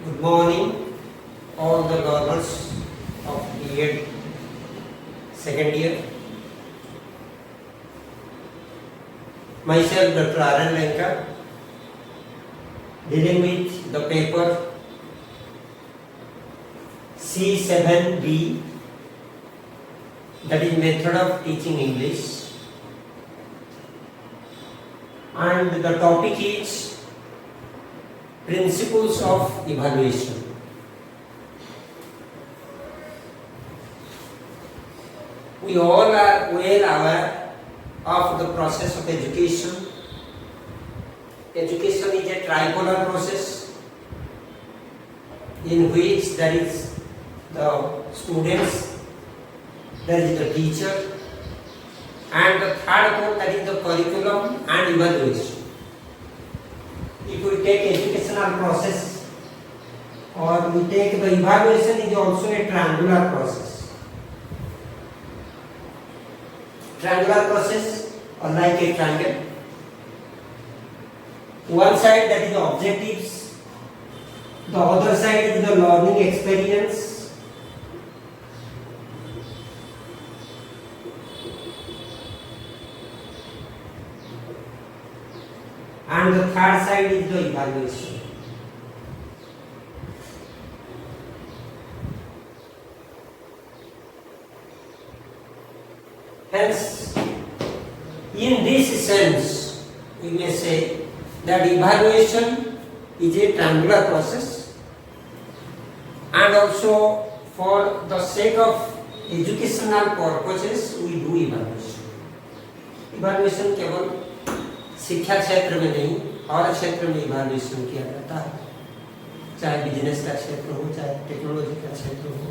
Good morning, all the learners of B.Ed second year. Myself, Dr. R.N. Lenka, dealing with the paper C7B, that is method of teaching English, and the topic is principles of evaluation. We all are well aware of the process of education. Education is a tripolar process in which there is the students, there is the teacher, and the third part, that is the curriculum and evaluation. If we take educational process or we take the evaluation, is also a triangular process. Triangular process, or like a triangle. One side, that is the objectives, the other side is the learning experience, and the third side is the evaluation. Hence, in this sense, we may say that evaluation is a triangular process, and also for the sake of educational purposes we do evaluation. Evaluation केवल शिक्षा क्षेत्र में नहीं, हर क्षेत्र में evaluation किया जाता है, चाहे बिजनेस का क्षेत्र हो, चाहे टेक्नोलॉजी का क्षेत्र हो,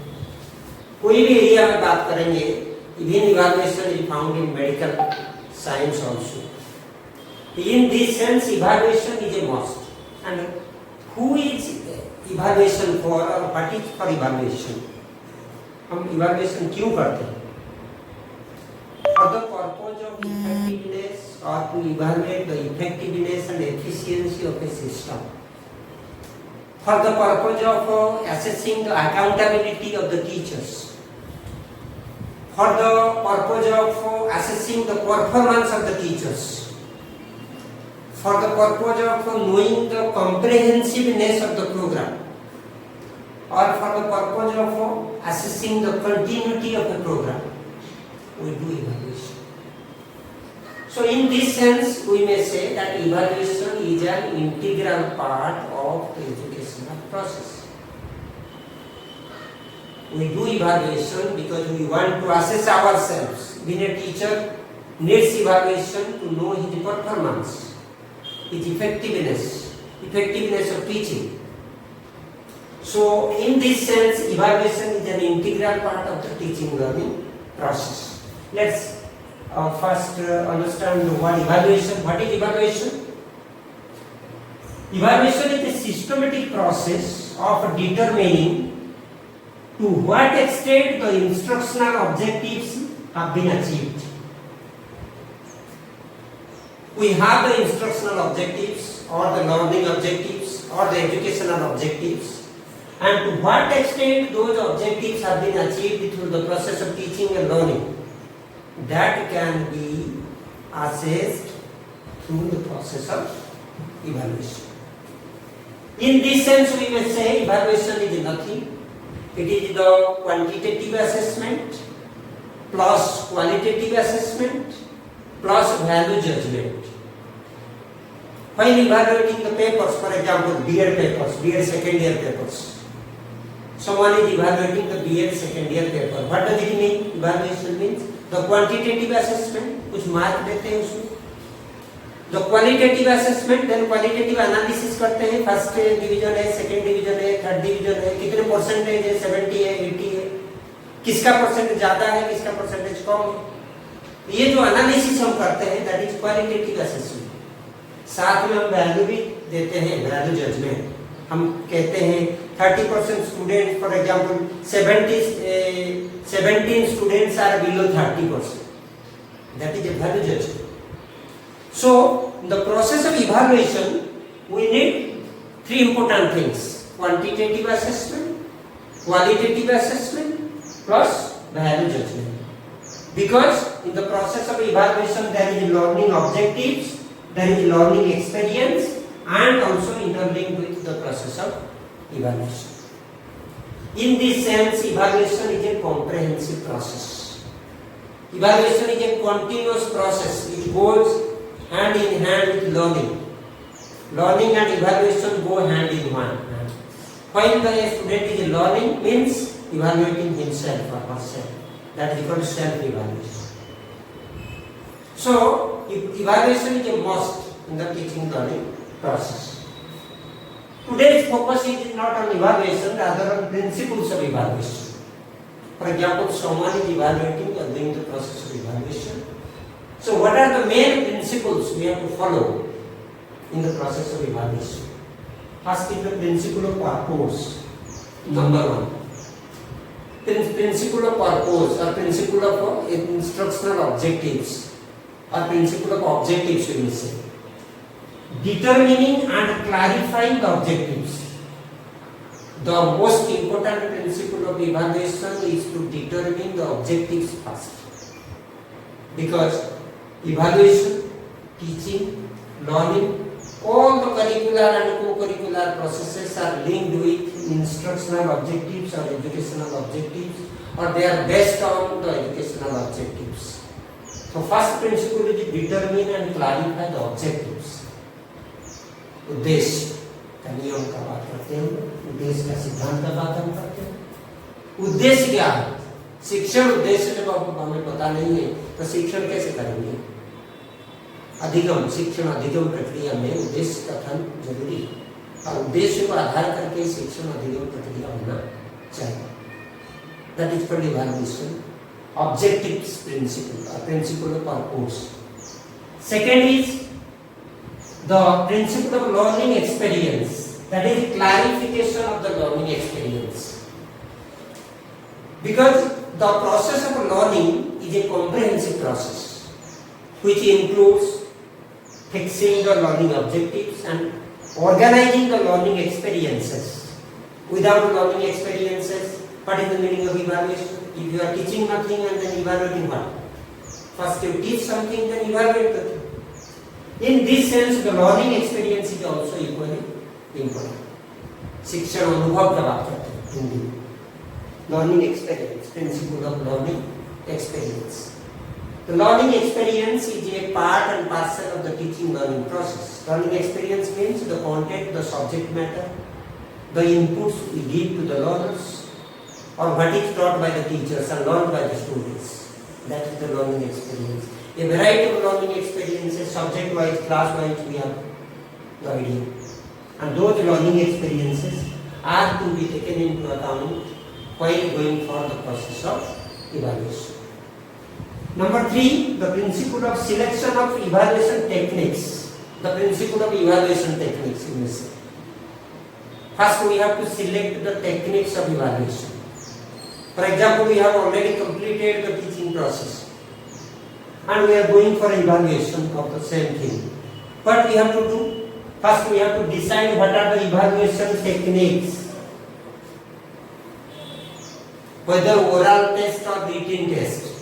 कोई भी एरिया में बात करेंगे, even evaluation is found in medical science also. In this sense, evaluation is a must. And who is evaluation for, or what is for evaluation? हम evaluation क्यों करते हैं? For the purpose of effectiveness, or to evaluate the effectiveness and efficiency of a system. For the purpose of assessing the accountability of the teachers. For the purpose of assessing the performance of the teachers. For the purpose of knowing the comprehensiveness of the program, or for the purpose of assessing the continuity of the program, we do evaluation. So in this sense, we may say that evaluation is an integral part of the educational process. We do evaluation because we want to assess ourselves. Being a teacher needs evaluation to know his performance, its effectiveness of teaching. So in this sense, evaluation is an integral part of the teaching learning process. Let's first understand what evaluation. What is evaluation? Evaluation is a systematic process of determining to what extent the instructional objectives have been achieved. We have the instructional objectives, or the learning objectives, or the educational objectives, and to what extent those objectives have been achieved through the process of teaching and learning, that can be assessed through the process of evaluation. In this sense, we may say evaluation is nothing. It is the quantitative assessment plus qualitative assessment plus value judgment. While evaluating the papers, for example, B.Ed papers, B.Ed second year papers, someone is evaluating the B.Ed second year paper. What does it mean? Evaluation means the quantitative assessment, कुछ mark देते हैं उसमें. The qualitative assessment, then qualitative analysis करते हैं. First division है, second division है, third division है, कितने परसेंटेज है, 70 है, 80 है, किसका परसेंटेज ज्यादा है, किसका परसेंटेज कम है. ये जो एनालिसिस हम करते हैं, दैट इज क्वालिटेटिव असेसमेंट. साथ में हम वैल्यू भी देते हैं, वैल्यू जजमेंट. हम कहते हैं 30% student, for example 17 students are below 30%. That is a value judgment. So, in the process of evaluation, we need three important things. quantitative assessment, qualitative assessment plus value judgment. Because in the process of evaluation there is learning objectives, there is learning experience and also interlinked with the process of evaluation. In this sense, evaluation is a comprehensive process. Evaluation is a continuous process. It goes hand in hand with learning. Learning and evaluation go hand in hand. While the student is learning means evaluating himself or herself. That is called self-evaluation. So, evaluation is a must in the teaching learning process. Today's focus is not on evaluation, rather on principles of evaluation. For example, someone is evaluating or doing the process of evaluation. So, what are the main principles we have to follow in the process of evaluation? First is the principle of purpose. Number one. Principle of purpose or principle of instructional objectives or principle of objectives we may say. Determining and clarifying the objectives. The most important principle of evaluation is to determine the objectives first. Because evaluation, teaching, learning, all the curricular and co-curricular processes are linked with instructional objectives or educational objectives, or they are based on the educational objectives. So first principle is determine and clarify the objectives. उद्देश्य का नियम का बात करते हैं, उद्देश्य का सिद्धांत का बात हम करते हैं। उद्देश्य क्या है? शिक्षण उद्देश्य जब हमें पता नहीं है तो शिक्षण कैसे करेंगे? अधिगम शिक्षण अधिगम प्रक्रिया में उद्देश्य कथन जरूरी है और उद्देश्य को आधार करके शिक्षण अधिगम प्रक्रिया होना चाहिए. That is called evaluation. Objectives principle or principle of purpose. Second is the principle of learning experience. That is clarification of the learning experience. Because the process of learning is a comprehensive process which includes fixing the learning objectives and organizing the learning experiences. Without learning experiences, what is the meaning of evaluation? If you are teaching nothing and then evaluating what? First you teach something, then evaluate the thing. In this sense, the learning experience is also equally important. शिक्षण अनुभव का बात करते हैं हिंदी में. Learning experience, principle of learning experience. The learning experience is a part and parcel of the teaching learning process. Learning experience means the content, the subject matter, the inputs we give to the learners, or what is taught by the teachers and learned by the students. That is the learning experience. A variety of learning experiences, subject-wise, class-wise, we have the idea. And those learning experiences are to be taken into account while going for the process of evaluation. Number 3, the principle of selection of evaluation techniques. The principle of evaluation techniques, you may say. First, we have to select the techniques of evaluation. For example, we have already completed the teaching process and we are going for evaluation of the same thing. What we have to do? First, we have to decide what are the evaluation techniques. Whether oral test or written test.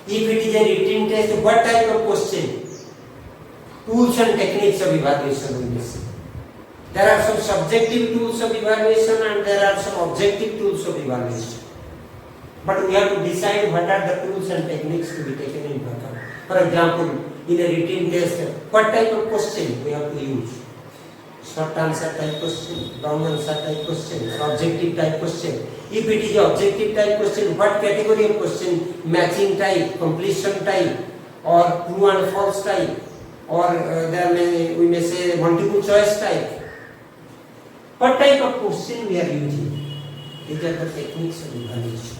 If it is a written test, what type of question? Tools and techniques of evaluation we may see. There are some subjective tools of evaluation and there are some objective tools of evaluation. But we have to decide what are the tools and techniques to be taken into account. For example, in a written test, what type of question we have to use? Short answer type question, long answer type question, or objective type question. If it is an objective type question, what category of question? Matching type, completion type, or true and false type, or we may say multiple choice type. What type of question we are using? These are the techniques of evaluation.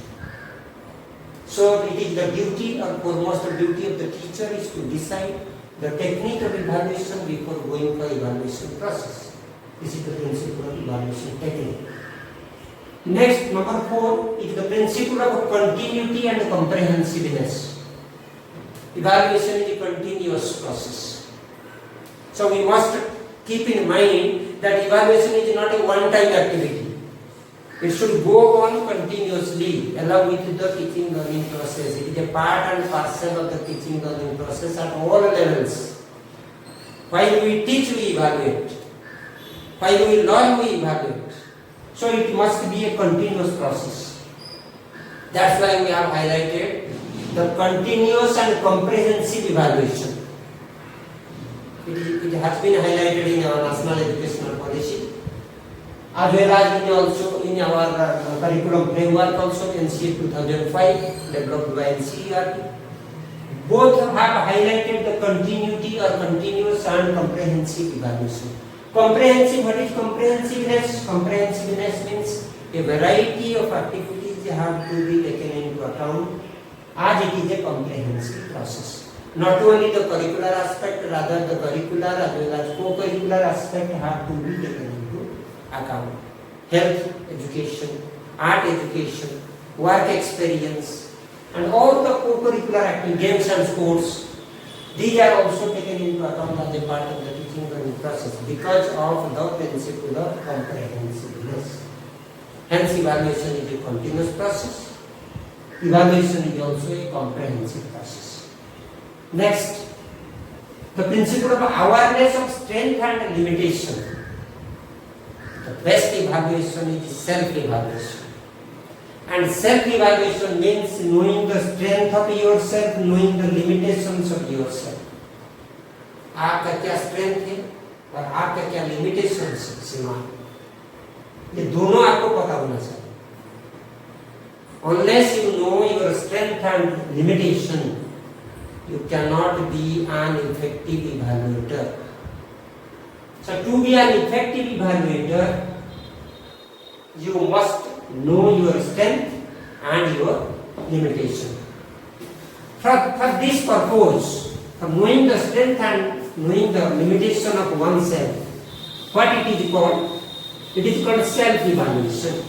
So it is the duty or foremost duty of the teacher is to decide the technique of evaluation before going for evaluation process. This is the principle of evaluation technique. Next, number 4 is the principle of continuity and comprehensiveness. Evaluation is a continuous process. So we must keep in mind that evaluation is not a one-time activity. It should go on continuously along with the teaching learning process. It is a part and parcel of the teaching learning process at all levels. While we teach, we evaluate. While we learn, we evaluate. So it must be a continuous process. That's why we have highlighted the continuous and comprehensive evaluation. It has been highlighted in our national educational policy, as well as in our curriculum framework also, NCA 2005 developed by NCERT. Both have highlighted the continuity or continuous and comprehensive evaluation. Comprehensive, what is comprehensiveness? Comprehensiveness means a variety of activities have to be taken into account as it is a comprehensive process. Not only the curricular aspect, rather the curricular as well as co-curricular aspect have to be taken into account. Health education, art education, work experience, and all the co-curricular activities, games and sports, these are also taken into account as a part of the teaching learning process because of the principle of comprehensiveness. Hence, evaluation is a continuous process. Evaluation is also a comprehensive process. Next, the principle of awareness of strength and limitation. The best evaluation is self-evaluation. And self-evaluation means knowing the strength of yourself, knowing the limitations of yourself. आपका क्या strength है और आपका क्या limitations है सीमा, ये दोनों आपको पता होना चाहिए. Unless you know your strength and limitation, you cannot be an effective evaluator. So to be an effective evaluator, you must know your strength and your limitation. For this purpose, for knowing the strength and knowing the limitation of oneself, what it is called? It is called self-evaluation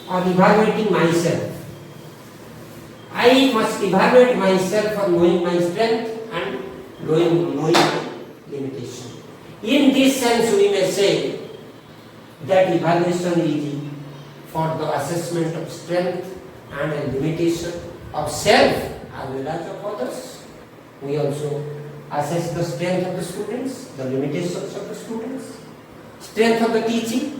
or evaluating myself. I must evaluate myself for knowing my strength and knowing my limitation. In this sense, we may say that evaluation is for the assessment of strength and a limitation of self as well as of others. We also assess the strength of the students, the limitations of the students, strength of the teaching,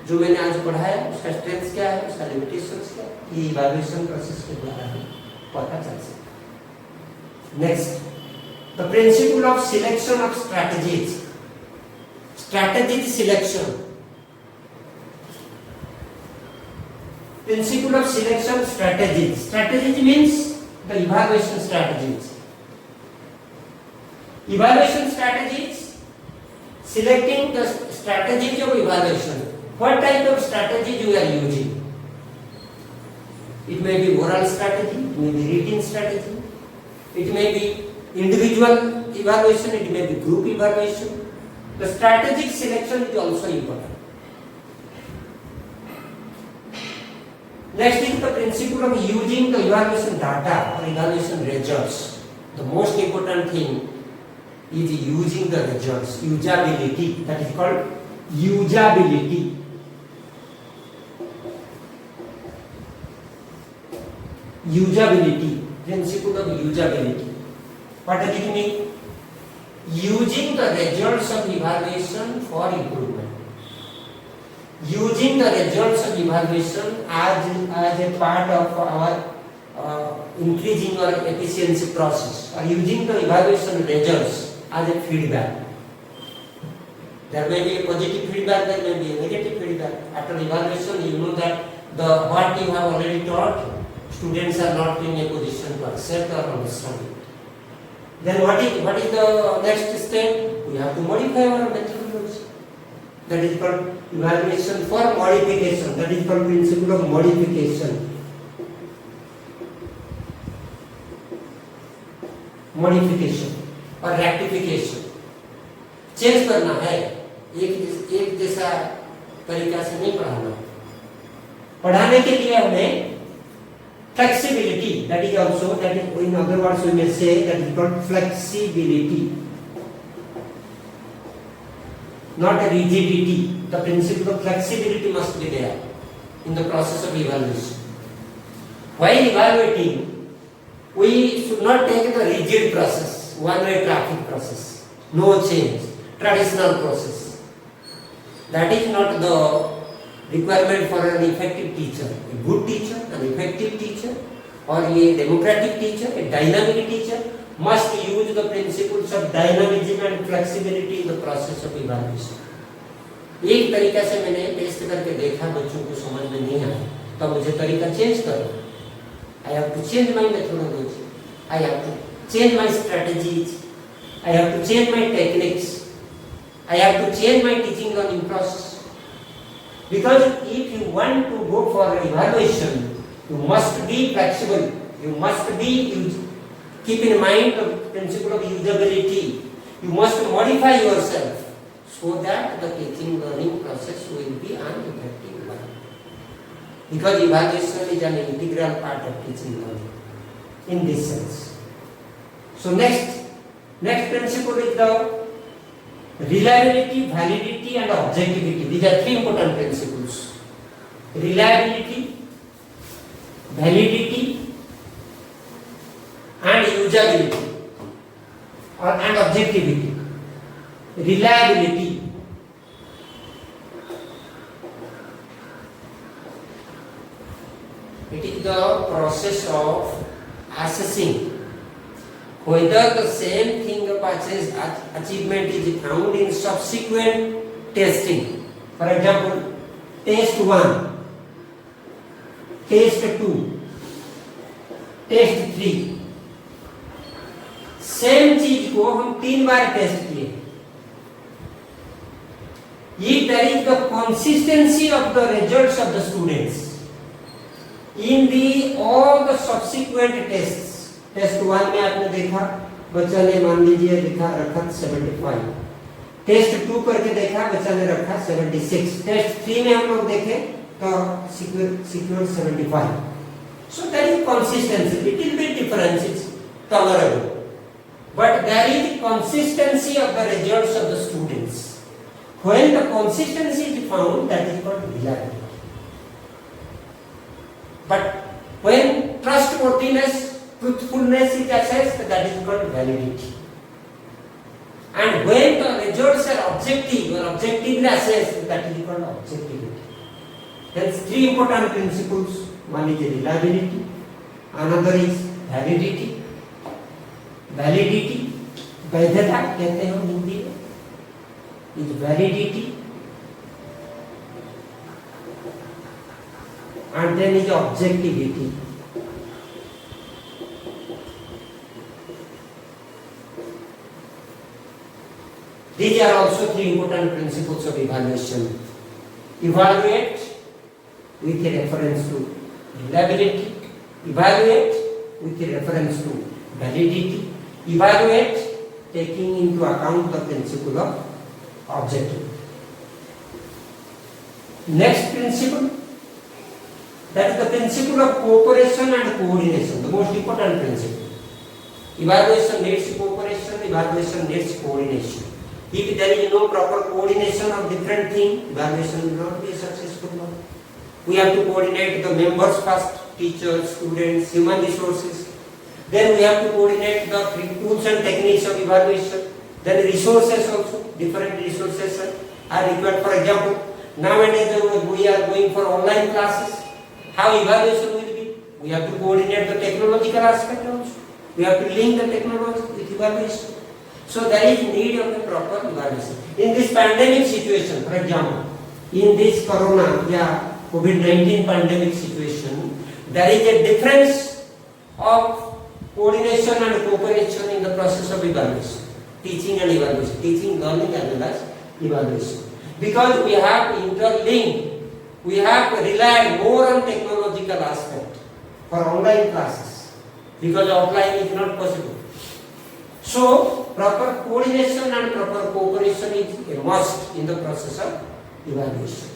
जो मैंने आज पढ़ाया उसका strength क्या है, उसका limitations क्या है, ये इवैल्यूएशन प्रोसेस के द्वारा हमें पता चल सकता है. Next, the principle of selection of strategies. Strategies selection. Principle of selection strategies. Strategies means the evaluation strategies. Evaluation strategies, selecting the strategies of evaluation. What type of strategies you are using? It may be oral strategy, it may be written strategy, it may be individual evaluation, it may be group evaluation. The strategic selection is also important. Next is the principle of using the evaluation data or evaluation results. The most important thing is using the results, usability. That is called usability. Usability, principle of usability. What does it mean? Using the results of evaluation for improvement. Using the results of evaluation as a part of our increasing our efficiency process, or using the evaluation results as a feedback. There may be a positive feedback, there may be a negative feedback. After evaluation, you know that what you have already taught, students are not in a position to accept or understand it. Then what is the next step? We have to modify our methodology. That is called evaluation for modification. That is called principle of modification. Modification or rectification. Change करना है, एक जैसा तरीका से नहीं पढ़ाना. पढ़ाने के लिए हमें flexibility, that is also, that is, in other words we may say that is called flexibility. not a rigidity. The principle of flexibility must be there in the process of evaluation. While evaluating, we should not take the rigid process, one-way traffic process, no change, traditional process. That is not the requirement for an effective teacher. A good teacher, an effective teacher, or a democratic teacher, a dynamic teacher must use the principles of dynamism and flexibility in the process of evaluation. एक तरीका से मैंने test करके देखा, बच्चों को समझ में नहीं आया, तो मुझे तरीका चेंज करो. I have to change my methodology. I have to change my strategies. I have to change my techniques. I have to change my teaching learning process. Because if you want to go for evaluation, you must be flexible. You must be keep in mind the principle of usability. You must modify yourself so that the teaching learning process will be an effective one. Because evaluation is an integral part of teaching learning in this sense. So next principle is the reliability, validity and objectivity. These are three important principles. Reliability, validity and usability and objectivity. Reliability. It is the process of assessing whether the same thing of achievement is found in subsequent testing. For example, test 1, test 2, test 3. Same चीज को हम 3 बार test किए. If there is the consistency of the results of the students in the all the subsequent tests. Test 1 में आपने देखा बच्चा ने मान लीजिए रखा 75. टेस्ट 2 करके देखा बच्चा ने रखा 76. टेस्ट 3 में हम लोग देखे तो secure 75. So there is consistency. Little bit difference is tolerable. But there is consistency of the results of the students. When the consistency is found, that is called reliability. But when trustworthiness, truthfulness is assessed, that is called validity. And when the results are objective or objectively assessed, that is called objectivity. Hence, three important principles. One is reliability, another is validity. Validity, वैधता कहते हैं हिंदी में, is validity, and then is objectivity. These are also three important principles of evaluation. Evaluate with a reference to reliability, evaluate with a reference to validity, evaluate taking into account the principle of objective. Next principle, that is the principle of cooperation and coordination, the most important principle. Evaluation needs cooperation, evaluation needs coordination. If there is no proper coordination of different things, evaluation will not be a successful one. We have to coordinate the members first, teachers, students, human resources. Then we have to coordinate the tools and techniques of evaluation. Then resources also, different resources are required. For example, nowadays we are going for online classes. How evaluation will be? We have to coordinate the technological aspect also. We have to link the technology with evaluation. So there is need of a proper evaluation. In this pandemic situation, for example, in this corona, COVID-19 pandemic situation, there is a difference of coordination and cooperation in the process of evaluation, teaching and evaluation, teaching, learning as well as evaluation. Because we have interlinked, we have relied more on technological aspect for online classes, because offline is not possible. So, proper coordination and proper cooperation is a must in the process of evaluation.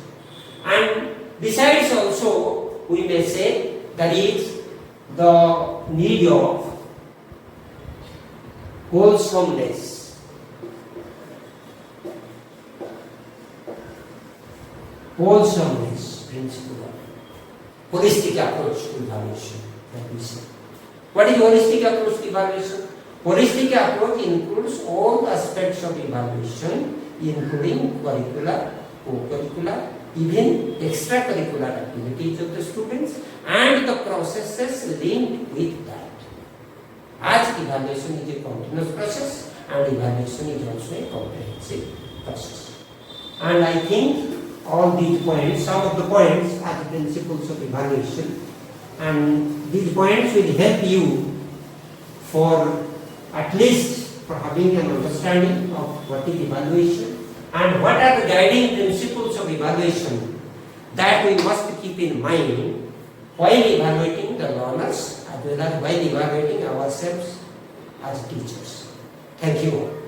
And besides also, we may say that is the need of wholesomeness. wholesomeness principle of holistic approach to evaluation that we say. What is holistic approach to evaluation? Holistic approach includes all aspects of evaluation, including curricular, co-curricular, even extracurricular activities of the students and the processes linked with that. As evaluation is a continuous process and evaluation is also a comprehensive process. And I think all these points, some of the points are the principles of evaluation, and these points will help you for at least for having an understanding of what is evaluation and what are the guiding principles of evaluation that we must keep in mind while evaluating the learners as well as while evaluating ourselves as teachers. Thank you all.